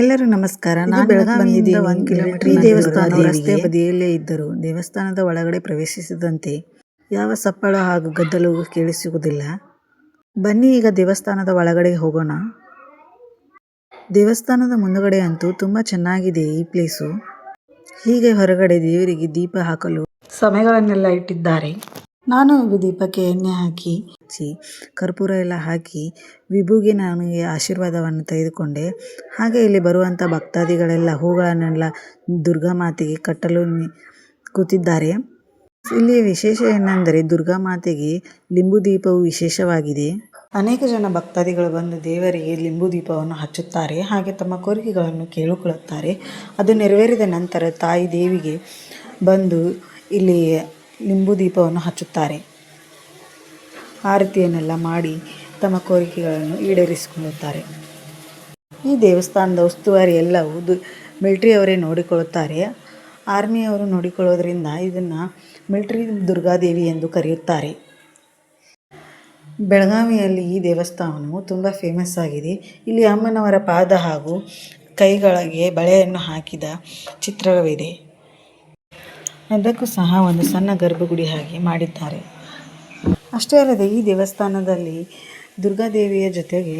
ಎಲ್ಲರೂ ನಮಸ್ಕಾರ. ನಾನು ಬೆಳಗಾವಿಯಿಂದ 1 ಕಿಲೋಮೀಟರ್ ಈ ದೇವಸ್ಥಾನವು ರಸ್ತೆ ಬದಿಯಲ್ಲೇ ಇದ್ದರೂ ದೇವಸ್ಥಾನದ ಒಳಗಡೆ ಪ್ರವೇಶಿಸಿದಂತೆ ಯಾವ ಸಪ್ಪಳ ಹಾಗೂ ಗದ್ದಲವೂ ಕೇಳಿಸುವುದಿಲ್ಲ. ಬನ್ನಿ ಈಗ ದೇವಸ್ಥಾನದ ಒಳಗಡೆ ಹೋಗೋಣ. ದೇವಸ್ಥಾನದ ಮುಂದುಗಡೆ ಅಂತೂ ತುಂಬ ಚೆನ್ನಾಗಿದೆ ಈ ಪ್ಲೇಸು. ಹೀಗೆ ಹೊರಗಡೆ ದೇವರಿಗೆ ದೀಪ ಹಾಕಲು ಸಮಯಗಳನ್ನೆಲ್ಲ ಇಟ್ಟಿದ್ದಾರೆ. ನಾನು ದೀಪಕ್ಕೆ ಎಣ್ಣೆ ಹಾಕಿ ಕರ್ಪೂರ ಎಲ್ಲ ಹಾಕಿ ವಿಭೂಗೆ ನನಗೆ ಆಶೀರ್ವಾದವನ್ನು ತೆಗೆದುಕೊಂಡೆ. ಹಾಗೆ ಇಲ್ಲಿ ಬರುವಂಥ ಭಕ್ತಾದಿಗಳೆಲ್ಲ ಹೂಗಳನ್ನೆಲ್ಲ ದುರ್ಗಾ ಮಾತೆಗೆ ಕಟ್ಟಲು ಕೂತಿದ್ದಾರೆ. ಇಲ್ಲಿ ವಿಶೇಷ ಏನೆಂದರೆ ದುರ್ಗಾ ಮಾತೆಗೆ ಲಿಂಬು ದೀಪವು ವಿಶೇಷವಾಗಿದೆ. ಅನೇಕ ಜನ ಭಕ್ತಾದಿಗಳು ಬಂದು ದೇವರಿಗೆ ಲಿಂಬು ದೀಪವನ್ನು ಹಚ್ಚುತ್ತಾರೆ. ಹಾಗೆ ತಮ್ಮ ಕೋರಿಕೆಗಳನ್ನು ಕೇಳಿಕೊಳ್ಳುತ್ತಾರೆ. ಅದು ನೆರವೇರಿದ ನಂತರ ತಾಯಿ ದೇವಿಗೆ ಬಂದು ಇಲ್ಲಿ ಲಿಂಬು ದೀಪವನ್ನು ಹಚ್ಚುತ್ತಾರೆ. ಆರತಿಯನ್ನೆಲ್ಲ ಮಾಡಿ ತಮ್ಮ ಕೋರಿಕೆಗಳನ್ನು ಈಡೇರಿಸಿಕೊಳ್ಳುತ್ತಾರೆ. ಈ ದೇವಸ್ಥಾನದ ಉಸ್ತುವಾರಿ ಎಲ್ಲವೂ ಮಿಲಿಟರಿಯವರೇ ನೋಡಿಕೊಳ್ಳುತ್ತಾರೆ. ಆರ್ಮಿಯವರು ನೋಡಿಕೊಳ್ಳೋದ್ರಿಂದ ಇದನ್ನು ಮಿಲಿಟರಿ ದುರ್ಗಾದೇವಿ ಎಂದು ಕರೆಯುತ್ತಾರೆ. ಬೆಳಗಾವಿಯಲ್ಲಿ ಈ ದೇವಸ್ಥಾನವು ತುಂಬ ಫೇಮಸ್ ಆಗಿದೆ. ಇಲ್ಲಿ ಅಮ್ಮನವರ ಪಾದ ಹಾಗೂ ಕೈಗಳಿಗೆ ಬಳೆಯನ್ನು ಹಾಕಿದ ಚಿತ್ರವಿದೆ. ಅದಕ್ಕೂ ಸಹ ಒಂದು ಸಣ್ಣ ಗರ್ಭಗುಡಿ ಹಾಗೆ ಮಾಡಿದ್ದಾರೆ. ಅಷ್ಟೇ ಅಲ್ಲದೆ ಈ ದೇವಸ್ಥಾನದಲ್ಲಿ ದುರ್ಗಾದೇವಿಯ ಜೊತೆಗೆ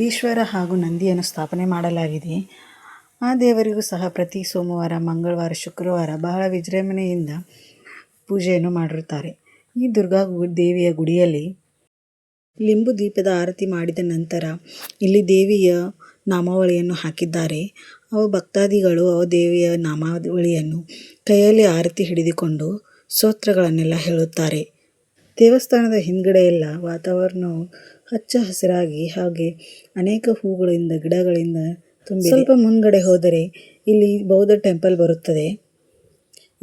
ಈಶ್ವರ ಹಾಗೂ ನಂದಿಯನ್ನು ಸ್ಥಾಪನೆ ಮಾಡಲಾಗಿದೆ. ಆ ದೇವರಿಗೂ ಸಹ ಪ್ರತಿ ಸೋಮವಾರ, ಮಂಗಳವಾರ, ಶುಕ್ರವಾರ ಬಹಳ ವಿಜೃಂಭಣೆಯಿಂದ ಪೂಜೆಯನ್ನು ಮಾಡಿರುತ್ತಾರೆ. ಈ ದುರ್ಗಾ ದೇವಿಯ ಗುಡಿಯಲ್ಲಿ ಲಿಂಬು ದೀಪದ ಆರತಿ ಮಾಡಿದ ನಂತರ ಇಲ್ಲಿ ದೇವಿಯ ನಾಮಾವಳಿಯನ್ನು ಹಾಕಿದ್ದಾರೆ. ಭಕ್ತಾದಿಗಳು ದೇವಿಯ ನಾಮಾವಳಿಯನ್ನು ಕೈಯಲ್ಲಿ ಆರತಿ ಹಿಡಿದುಕೊಂಡು ಸ್ತೋತ್ರಗಳನ್ನೆಲ್ಲ ಹೇಳುತ್ತಾರೆ. ದೇವಸ್ಥಾನದ ಹಿಂದ್ಗಡೆ ಎಲ್ಲ ವಾತಾವರಣವು ಹಚ್ಚ ಹಸಿರಾಗಿ ಹಾಗೆ ಅನೇಕ ಹೂಗಳಿಂದ ಗಿಡಗಳಿಂದ ತುಂಬಿದೆ. ಸ್ವಲ್ಪ ಮುಂದ್ಗಡೆ ಹೋದರೆ ಇಲ್ಲಿ ಬೌದ್ಧ ಟೆಂಪಲ್ ಬರುತ್ತದೆ.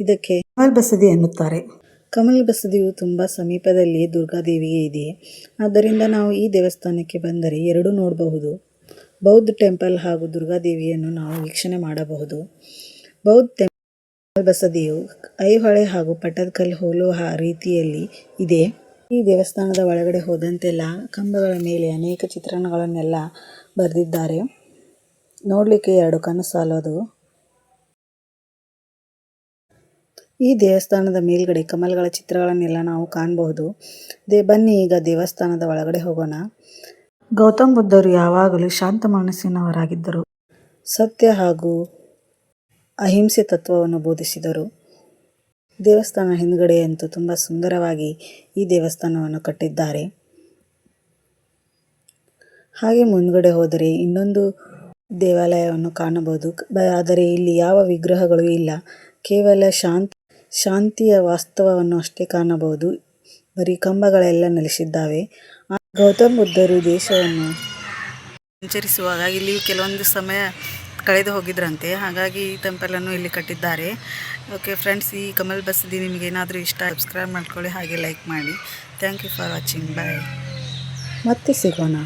ಇದಕ್ಕೆ ಕಮಲ್ ಬಸದಿ ಎನ್ನುತ್ತಾರೆ. ಕಮಲ್ ಬಸದಿಯು ತುಂಬ ಸಮೀಪದಲ್ಲಿ ದುರ್ಗಾದೇವಿಗೆ ಇದೆ. ಆದ್ದರಿಂದ ನಾವು ಈ ದೇವಸ್ಥಾನಕ್ಕೆ ಬಂದರೆ ಎರಡೂ ನೋಡಬಹುದು. ಬೌದ್ಧ ಟೆಂಪಲ್ ಹಾಗೂ ದುರ್ಗಾದೇವಿಯನ್ನು ನಾವು ವೀಕ್ಷಣೆ ಮಾಡಬಹುದು. ಬೌದ್ಧ ಕಮಲ್ ಬಸದಿಯು ಐಹೊಳೆ ಹಾಗೂ ಪಟ್ಟದಕಲ್ಲು ಹೋಲುವ ರೀತಿಯಲ್ಲಿ ಇದೆ. ಈ ದೇವಸ್ಥಾನದ ಒಳಗಡೆ ಹೋದಂತೆಲ್ಲ ಕಂಬಗಳ ಮೇಲೆ ಅನೇಕ ಚಿತ್ರಣಗಳನ್ನೆಲ್ಲ ಬರೆದಿದ್ದಾರೆ. ನೋಡಲಿಕ್ಕೆ ಎರಡು ಕಣ್ಣು ಸಾಲದು. ಈ ದೇವಸ್ಥಾನದ ಮೇಲ್ಗಡೆ ಕಮಲಗಳ ಚಿತ್ರಗಳನ್ನೆಲ್ಲ ನಾವು ಕಾಣಬಹುದು. ಬನ್ನಿ ಈಗ ದೇವಸ್ಥಾನದ ಒಳಗಡೆ ಹೋಗೋಣ. ಗೌತಮ ಬುದ್ಧರು ಯಾವಾಗಲೂ ಶಾಂತ ಮನಸ್ಸಿನವರಾಗಿದ್ದರು. ಸತ್ಯ ಹಾಗೂ ಅಹಿಂಸೆ ತತ್ವವನ್ನು ಬೋಧಿಸಿದರು. ದೇವಸ್ಥಾನ ಹಿಂದ್ಗಡೆ ಅಂತೂ ತುಂಬ ಸುಂದರವಾಗಿ ಈ ದೇವಸ್ಥಾನವನ್ನು ಕಟ್ಟಿದ್ದಾರೆ. ಹಾಗೆ ಮುಂದ್ಗಡೆ ಹೋದರೆ ಇನ್ನೊಂದು ದೇವಾಲಯವನ್ನು ಕಾಣಬಹುದು. ಆದರೆ ಇಲ್ಲಿ ಯಾವ ವಿಗ್ರಹಗಳು ಇಲ್ಲ. ಕೇವಲ ಶಾಂತಿಯ ವಾಸ್ತವವನ್ನು ಅಷ್ಟೇ ಕಾಣಬಹುದು. ಬರೀ ಕಂಬಗಳೆಲ್ಲ ನೆಲೆಸಿದ್ದಾವೆ. ಗೌತಮ ಬುದ್ಧರು ದೇಶವನ್ನು ಸಂಚರಿಸುವಾಗ ಇಲ್ಲಿ ಕೆಲವೊಂದು ಸಮಯ ಕಳೆದು ಹೋಗಿದ್ರಂತೆ. ಹಾಗಾಗಿ ಈ ಟೆಂಪಲನ್ನು ಇಲ್ಲಿ ಕಟ್ಟಿದ್ದಾರೆ. ಓಕೆ ಫ್ರೆಂಡ್ಸ್, ಈ ಕಮಲ್ ಬಸದಿ ನಿಮಗೆ ಏನಾದರೂ ಇಷ್ಟ ಸಬ್ಸ್ಕ್ರೈಬ್ ಮಾಡ್ಕೊಳ್ಳಿ, ಹಾಗೆ ಲೈಕ್ ಮಾಡಿ. Thank you for watching. Bye. ಮತ್ತೆ ಸಿಗೋಣ.